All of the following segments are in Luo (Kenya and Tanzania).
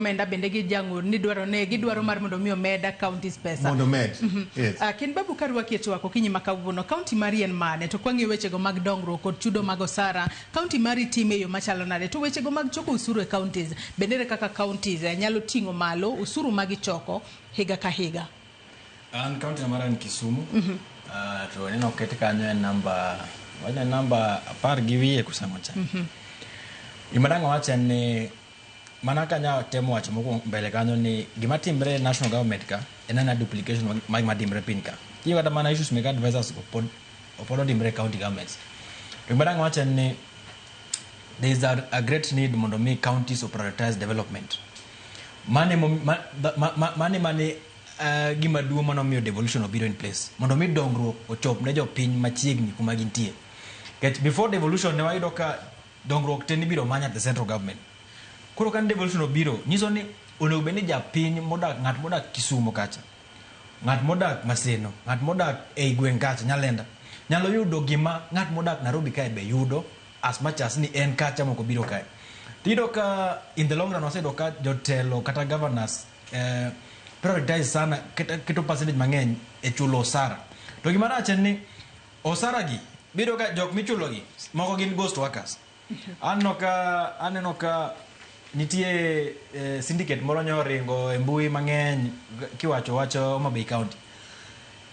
menda bende gi jangur ni gidwaro mar mondo mi omeda kaontis pesa mondo med. Yes. Ken Babu karwa keto wako kinyi makawuono kaunti mari en mane to kwangi weche go mag dongruok kod chudo mag osara kaunti mari time yo machalo nade to weche go mag choko usuru e kauntis bendere kaka kauntis nyalo tingo malo usuru magi choko higa ka higa. An kaunti mara ni Kisumu. To neno kete kanyo en namba apar gi wiye kusema cha. Imadanga wacha ni mana kanya temo wacho moko mbele kanyo ni gima timbre national government ka enana duplication mag madimbre pinka. Hiyo kata mana issues mega advisors opodo dimbre county governments. Imadanga wacha ni there is a great need mondo me counties to prioritize development. Mane gima duo mondo mi devolution obiro in place. Mondo mi dongruok ochop ne jo piny machiegni kuma gintie. Before devolution ne wayudo ka dongruok teni biro manya the central government. Koro kan devolution obiro nyiso ni onego bende japiny modak ng'at modak Kisumu kacha, ng'at modak Maseno, ng'at modak e gweng' kacha Nyalenda nyalo yudo gima ng'at modak Nairobi kae be yudo as much as ni en kacha moko biro kae. Tido ka in the long run wasedo ka jotelo kata governors prioritize sana keto percentage mang'eny e chulo osara. To gima rach en ni osara gi biro ka jok michulo gi moko gin ghost workers. Aneno ka nitie syndicate moro nyoringo e mbui mang'eny kiwacho Mabei County.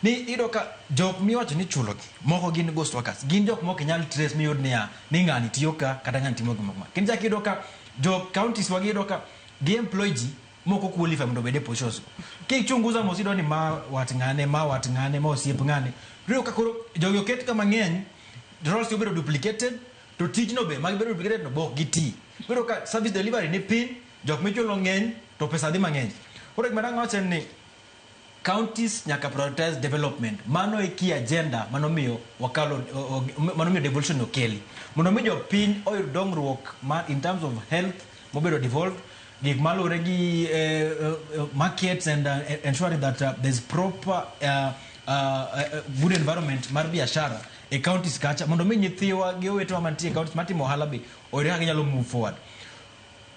Ni ido ka jok miwacho ni chulo gi moko gin ghost workers. Gin jok moko nyal trace miyud niya ni ng'ani tiyo ka kata ng'ani timo gima. Kinja kido ka jok counties wagi ido ka gi employee ji moko qualify mondo bede positions. Kichunguza mosido ni ma wat ng'ane ma osiep ng'ane. Rio ka koro jogo ket ka mang'eny roles obiro duplicated to tijno be mag bedo duplicated no bok giti. Rio ka service delivery ni pin jok michulo ng'eny to pesa dhi mang'eny. Koro gima dang' wacho ni counties nyaka prioritize development. Mano e key agenda mano miyo devolution okeli. Mondo mi jo piny oyud dongruok in terms of health mobedo devolved gig malore gi markets and ensuring that there's proper good environment mar biashara e counties kacha mondo mi nyithiwa gi owetwa mantie counties matimo ohala be oyud kaka nyalo move forward.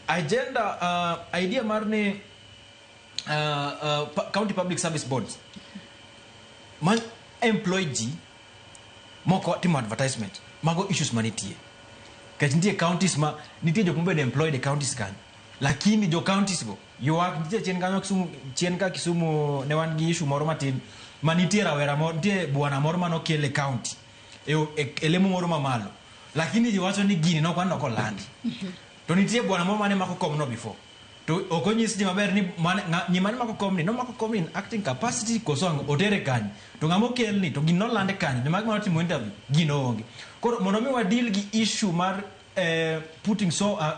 Agenda idea mar ni county public service boards man employee ji moko timo advertisement mago issues manitie kach nitie counties ma nitie jok mobedo employed e counties kan lakini jo counties go yuak nitie chien ka Kisumu ne wan gi issue moro matin manitie rawera moro nitie bwana moro manokele county e lemo moro mamalo lakini jiwacho ni gini no kwano kolandi to nitie bwana moro mane mako kom no before to okonyis ji maber ni mane mako kom ni no mako kom in acting capacity kosong otere kanyi to ngamo kel ni to gino lande kanyi mag ma timo interview gino onge. Koro mondo mi wa deal gi issue mar putting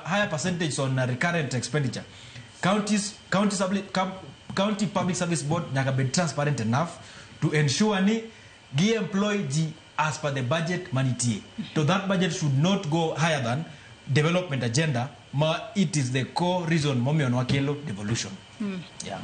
higher percentage on recurrent expenditure. County public service board nyaka be transparent enough to ensure ni gi employ G as per the budget manitie. So that budget should not go higher than development agenda. It is the core reason momi onwakelo devolution. Yeah.